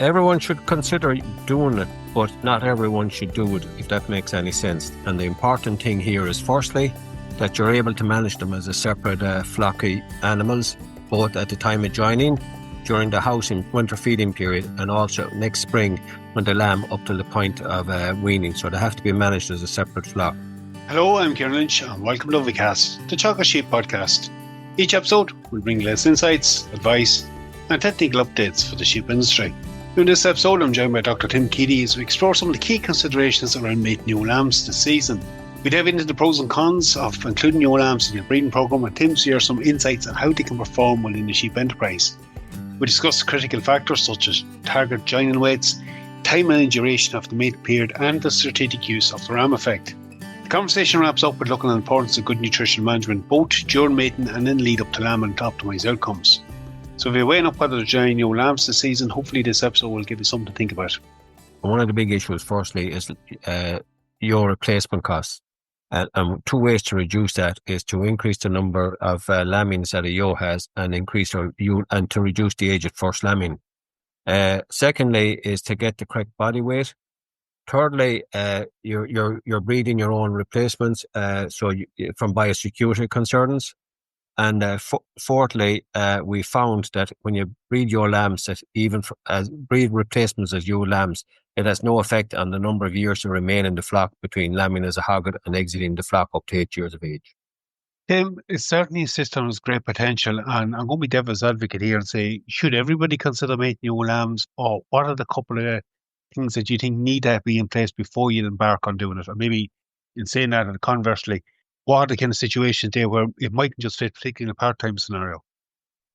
Everyone should consider doing it, but not everyone should do it, if that makes any sense. And the important thing here is, firstly, that you're able to manage them as a separate flock of animals, both at the time of joining, during the house in winter feeding period, and also next spring when the lamb up to the point of weaning. So they have to be managed as a separate flock. Hello, I'm Kieran Lynch and welcome to OviCast, the Teagasc Sheep podcast. Each episode will bring latest insights, advice and technical updates for the sheep industry. In this episode, I'm joined by Dr. Tim Keady as we explore some of the key considerations around mating new lambs this season. We dive into the pros and cons of including new lambs in your breeding programme, and Tim shares some insights on how they can perform well in the sheep enterprise. We discuss critical factors such as target joining weights, time and duration of the mating period, and the strategic use of the ram effect. The conversation wraps up with looking at the importance of good nutrition management both during mating and in lead up to lambing to optimise outcomes. So if you're weighing up whether to join new lambs this season, hopefully this episode will give you something to think about. One of the big issues, firstly, is your replacement costs. And two ways to reduce that is to increase the number of lambings that a ewe has and to reduce the age of first lambing. Secondly, is to get the correct body weight. Thirdly, you're breeding your own replacements, from biosecurity concerns. And fourthly, we found that when you breed your lambs, that even breed replacements as ewe lambs, it has no effect on the number of years to remain in the flock between lambing as a hogget and exiting the flock up to 8 years of age. Tim, it's certainly a system with great potential, and I'm going to be devil's advocate here and say, should everybody consider mating new lambs, or what are the couple of things that you think need to be in place before you embark on doing it? Or maybe in saying that, and conversely, what are the kind of situations there where it mightn't just fit, particularly in a part-time scenario?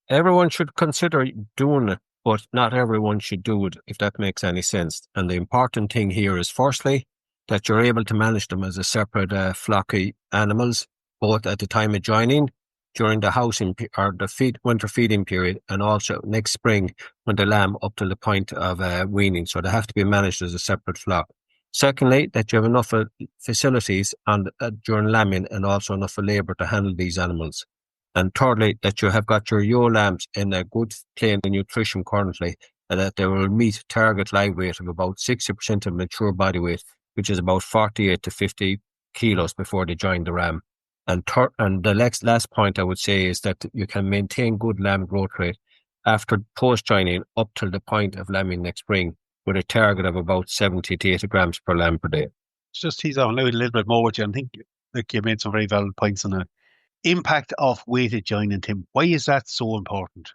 Everyone should consider doing it, but not everyone should do it, if that makes any sense. And the important thing here is, firstly, that you're able to manage them as a separate flock of animals, both at the time of joining, during the house winter feeding period, and also next spring when the lamb up to the point of weaning. So they have to be managed as a separate flock. Secondly, that you have enough facilities during lambing and also enough labour to handle these animals. And thirdly, that you have got your ewe lambs in a good plain nutrition currently, and that they will meet target live weight of about 60% of mature body weight, which is about 48 to 50 kilos before they join the ram. And the last point I would say is that you can maintain good lamb growth rate after post-joining up till the point of lambing next spring, with a target of about 70 to 80 grams per lamb per day. Just tease out a little bit more with you. I think you made some very valid points on the impact of weighted joining, Tim. Why is that so important?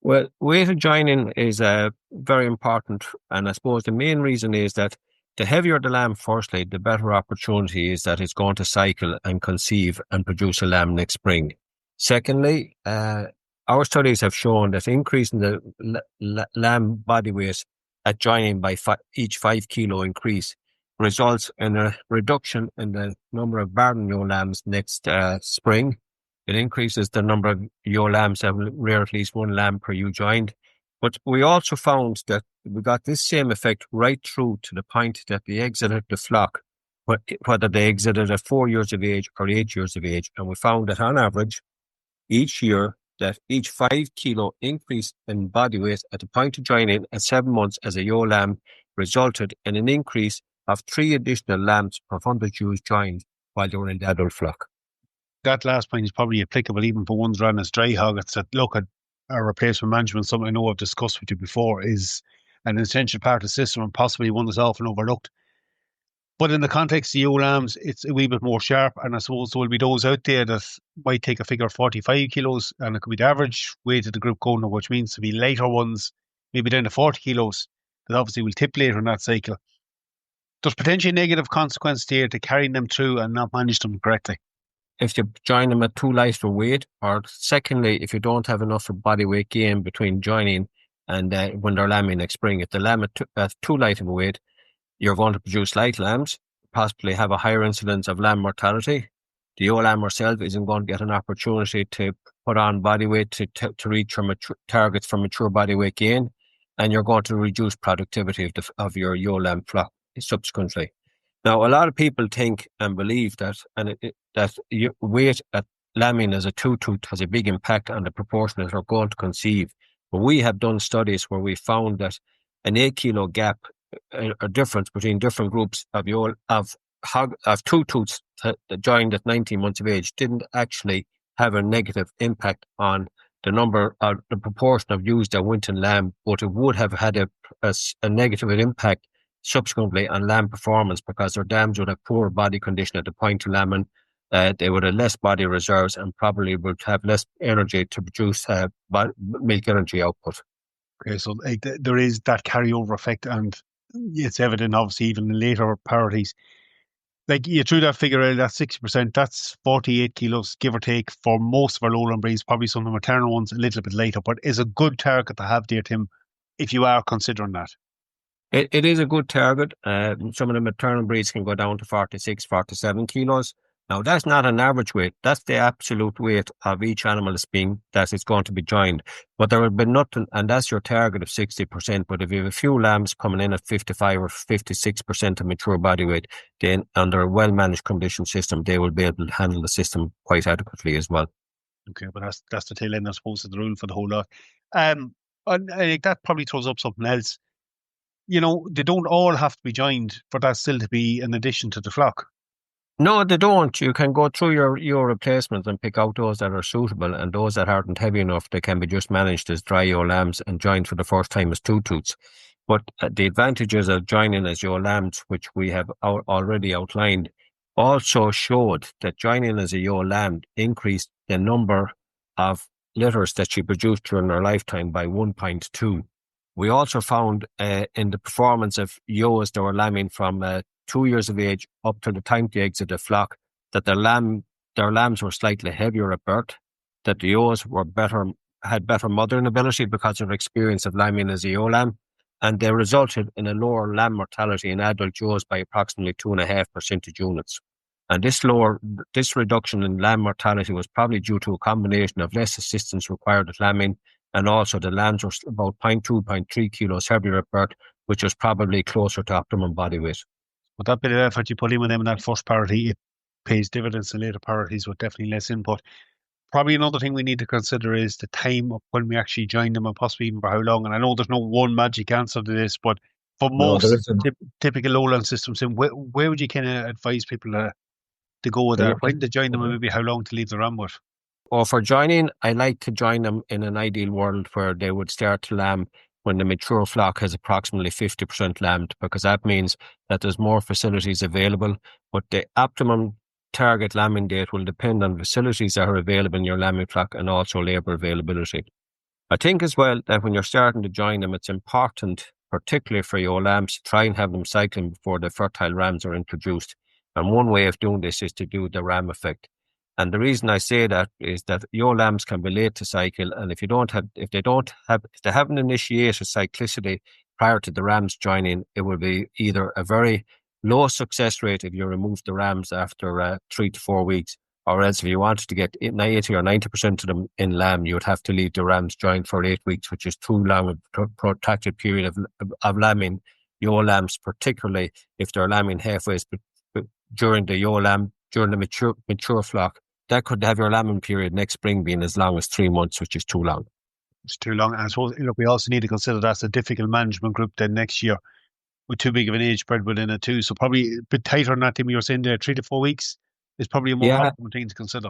Well, weighted joining is very important, and I suppose the main reason is that the heavier the lamb, firstly, the better opportunity is that it's going to cycle and conceive and produce a lamb next spring. Secondly, our studies have shown that increasing the lamb body weight at joining by each 5 kilo increase results in a reduction in the number of barren ewe lambs next spring. It increases the number of ewe lambs that will rear at least one lamb per ewe joined. But we also found that we got this same effect right through to the point that they exited the flock, whether they exited at 4 years of age or 8 years of age. And we found that on average, each year, that each 5 kilo increase in body weight at the point of joining at 7 months as a ewe lamb resulted in an increase of 3 additional lambs per 100 ewes joined while they were in the adult flock. That last point is probably applicable even for ones run as dry hoggets that look at our replacement management. Something I know I've discussed with you before is an essential part of the system, and possibly one that's often overlooked. But in the context of ewe lambs, it's a wee bit more sharp, and I suppose there will be those out there that might take a figure of 45 kilos, and it could be the average weight of the group going, which means to be later ones, maybe down to 40 kilos, that obviously will tip later in that cycle. There's potentially negative consequences here to carrying them through and not manage them correctly. If you join them at too light a weight, or secondly, if you don't have enough body weight gain between joining and when they're lambing next spring, if the lamb at too light of a weight, you're going to produce light lambs, possibly have a higher incidence of lamb mortality. The ewe lamb herself isn't going to get an opportunity to put on body weight to reach her targets for mature body weight gain, and you're going to reduce productivity of your ewe lamb flock subsequently. Now, a lot of people think and believe that weight at lambing as a two-tooth has a big impact on the proportion that are going to conceive. But we have done studies where we found that an 8 kilo gap, a difference between different groups of two tooths that joined at 19 months of age didn't actually have a negative impact on the number or the proportion of ewes that went in lamb, but it would have had a negative impact subsequently on lamb performance because their dams would have poor body condition at the point of lambing. They would have less body reserves and probably would have less energy to produce milk energy output. Okay, so there is that carryover effect, and it's evident, obviously, even in later parties. Like you threw that figure out, that 60%, that's 48 kilos, give or take, for most of our lowland breeds, probably some of the maternal ones a little bit later, but is a good target to have there, Tim, if you are considering that. It is a good target. Some of the maternal breeds can go down to 46, 47 kilos. Now, that's not an average weight. That's the absolute weight of each animal that is going to be joined. But there will be nothing, and that's your target of 60%. But if you have a few lambs coming in at 55 or 56% of mature body weight, then under a well-managed condition system, they will be able to handle the system quite adequately as well. Okay, but that's the tail end, I suppose, of the rule for the whole lot. And I think that probably throws up something else. They don't all have to be joined for that still to be an addition to the flock. No, they don't. You can go through your replacements and pick out those that are suitable, and those that aren't heavy enough, they can be just managed as dry ewe lambs and joined for the first time as two tooths. But the advantages of joining as ewe lambs, which we have already outlined, also showed that joining as a ewe lamb increased the number of litters that she produced during her lifetime by 1.2. We also found in the performance of ewes that were lambing from 2 years of age up to the time they exit the flock, that their lambs were slightly heavier at birth, that the ewes had better mothering ability because of experience of lambing as a ewe lamb, and they resulted in a lower lamb mortality in adult ewes by approximately 2.5 percentage units. And this reduction in lamb mortality was probably due to a combination of less assistance required at lambing, and also the lambs were about 0.2, 0.3 kilos heavier at birth, which was probably closer to optimum body weight. But that bit of effort you put in with them in that first parity, it pays dividends in later parities with definitely less input. Probably another thing we need to consider is the time of when we actually join them and possibly even for how long. And I know there's no one magic answer to this, but for No, there most isn't. typical lowland systems, where would you kind of advise people to go with that? When to join them and maybe how long to leave the ram with? Or for joining, I like to join them in an ideal world where they would start to lamb when the mature flock has approximately 50% lambed, because that means that there's more facilities available. But the optimum target lambing date will depend on facilities that are available in your lambing flock and also labour availability. I think as well that when you're starting to join them, it's important, particularly for your lambs, to try and have them cycling before the fertile rams are introduced. And one way of doing this is to do the ram effect. And the reason I say that is that your lambs can be late to cycle, and if they haven't initiated cyclicity prior to the rams joining, it will be either a very low success rate if you remove the rams after 3 to 4 weeks, or else if you wanted to get 80 or 90% of them in lamb, you would have to leave the rams joined for 8 weeks, which is too long a protracted period of lambing your lambs, particularly if they're lambing halfway during the mature flock. That could have your lambing period next spring being as long as 3 months, which is too long. It's too long. And I suppose, look, we also need to consider that's a difficult management group then next year with too big of an age spread within it too. So probably a bit tighter than that, Tim, you were saying there, 3 to 4 weeks is probably a more Yeah, optimal thing to consider.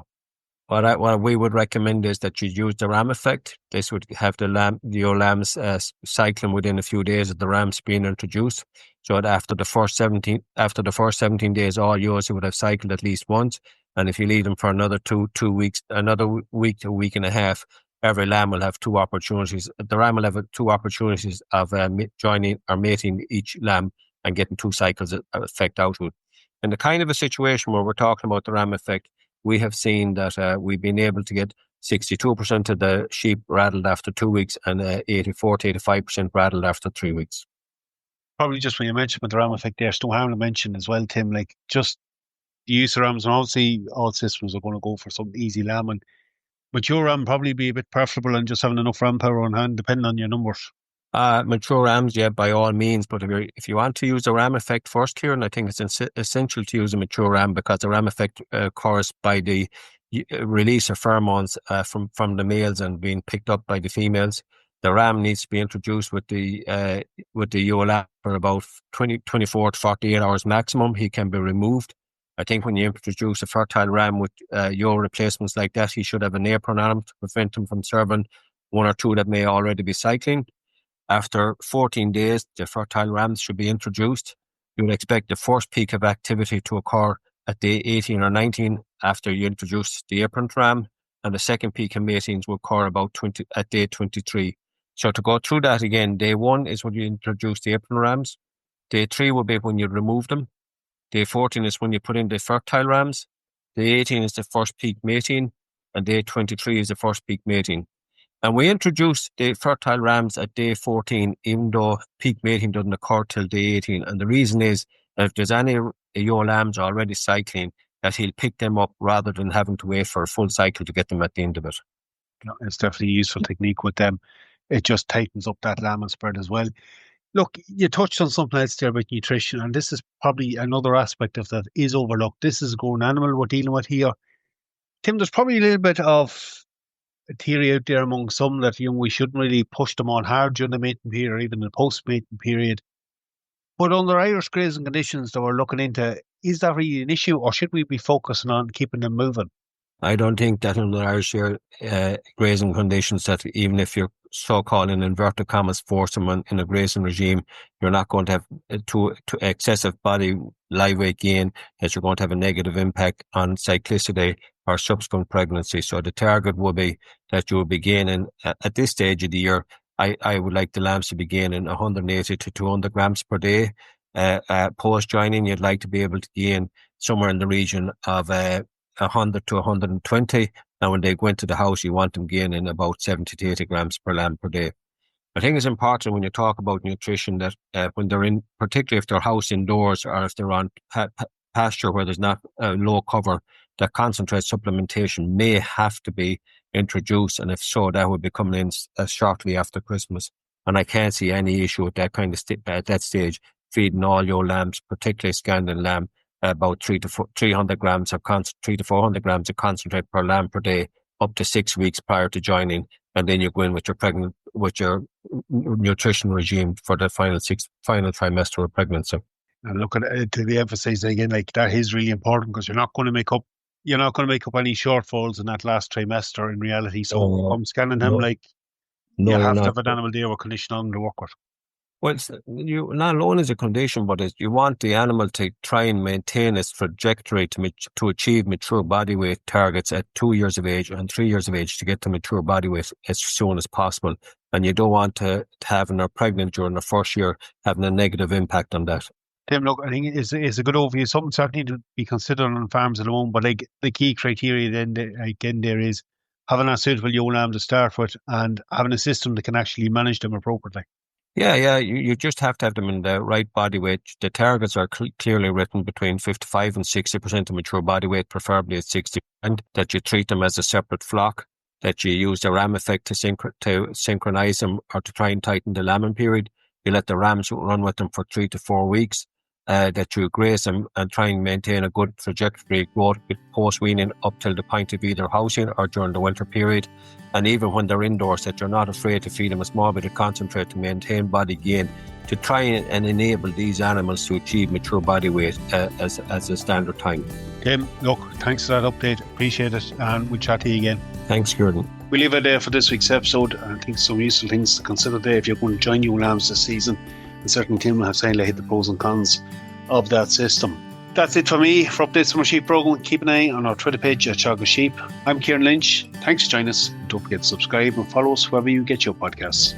what we would recommend is that you use the ram effect. This would have your lambs cycling within a few days of the rams being introduced. So that after the first 17 days, all yours would have cycled at least once. And if you leave them for another two weeks, another week to a week and a half, every lamb will have two opportunities. The ram will have two opportunities of joining or mating each lamb and getting 2 cycles of effect out of it. In the kind of a situation where we're talking about the ram effect, we have seen that we've been able to get 62% of the sheep rattled after 2 weeks and 84 to 85% rattled after 3 weeks. Probably just when you mentioned with the ram effect there, it's no harm to mention as well, Tim, like just the use of rams, and obviously all systems are going to go for some easy lambing. But your ram probably be a bit preferable and just having enough ram power on hand, depending on your numbers. Mature rams, yeah, by all means. But if you want to use the ram effect first here, and I think it's essential to use a mature ram because the ram effect occurs by the release of pheromones from the males and being picked up by the females. the ram needs to be introduced with the ewe lamb for about 24 to 48 hours maximum. He can be removed. I think when you introduce a fertile ram with ewe replacements like that, he should have an apron on him to prevent him from serving one or two that may already be cycling. After 14 days, the fertile rams should be introduced. You would expect the first peak of activity to occur at day 18 or 19 after you introduce the apron ram, and the second peak of matings will occur at day 23. So to go through that again, day 1 is when you introduce the apron rams. Day 3 will be when you remove them. Day 14 is when you put in the fertile rams. Day 18 is the first peak mating, and day 23 is the first peak mating. And we introduced the fertile rams at day 14, even though peak mating doesn't occur till day 18. And the reason is that if there's any ewe lambs already cycling, that he'll pick them up rather than having to wait for a full cycle to get them at the end of it. It's definitely a useful technique with them. It just tightens up that lamb spread as well. Look, you touched on something else there about nutrition, and this is probably another aspect of that is overlooked. This is a grown animal we're dealing with here. Tim, there's probably a little bit of a theory out there among some that we shouldn't really push them on hard during the mating period or even the post-mating period. But under Irish grazing conditions that we're looking into, is that really an issue, or should we be focusing on keeping them moving? I don't think that under Irish grazing conditions, that even if you're so-called in inverted commas force them in a grazing regime, you're not going to have too excessive body live weight gain, that you're going to have a negative impact on cyclicity or subsequent pregnancy. So the target will be that you will be gaining at this stage of the year. I would like the lambs to be gaining 180 to 200 grams per day. Post joining, you'd like to be able to gain somewhere in the region of 100 to 120. Now, when they go into the house, you want them gaining about 70 to 80 grams per lamb per day. I think it's important when you talk about nutrition that when they're in, particularly if they're house indoors or if they're on pasture where there's not low cover, that concentrate supplementation may have to be introduced. And if so, that would be coming in shortly after Christmas. And I can't see any issue with that kind of at that stage, feeding all your lambs, particularly Scandinavian lamb, about 300 grams of 300 to 400 grams of concentrate per lamb per day, up to 6 weeks prior to joining, and then you go in with your nutrition regime for the final trimester of pregnancy. And look at it, to be emphasised again, like that is really important, because you're not going to make up any shortfalls in that last trimester in reality. So I'm scanning him you have to have an animal there with condition on to work with. Well, you not alone is a condition, but you want the animal to try and maintain its trajectory to achieve mature body weight targets at 2 years of age and 3 years of age to get to mature body weight as soon as possible. And you don't want to have them pregnant during the first year having a negative impact on that. Tim, look, I think it's a good overview. Something certainly to be considered on farms at the moment, but the key criteria then again there is having a suitable ewe lamb to start with and having a system that can actually manage them appropriately. Yeah. You just have to have them in the right body weight. The targets are clearly written between 55 and 60% of mature body weight, preferably at 60%, that you treat them as a separate flock, that you use the ram effect to synchronize them or to try and tighten the lambing period. You let the rams run with them for 3 to 4 weeks, that you graze them and try and maintain a good trajectory growth post-weaning up till the point of either housing or during the winter period. And even when they're indoors, that you're not afraid to feed them a small bit of concentrate to maintain body gain, to try and enable these animals to achieve mature body weight as a standard time. Tim, look, thanks for that update. Appreciate it. And we'll chat to you again. Thanks, Gordon. We leave it there for this week's episode. I think some useful things to consider there if you're going to join ewe lambs this season. And certainly Tim will have signed the pros and cons of that system. That's it for me. For updates from our sheep programme, keep an eye on our Twitter page at Teagasc Sheep. I'm Kieran Lynch. Thanks for joining us. Don't forget to subscribe and follow us wherever you get your podcasts.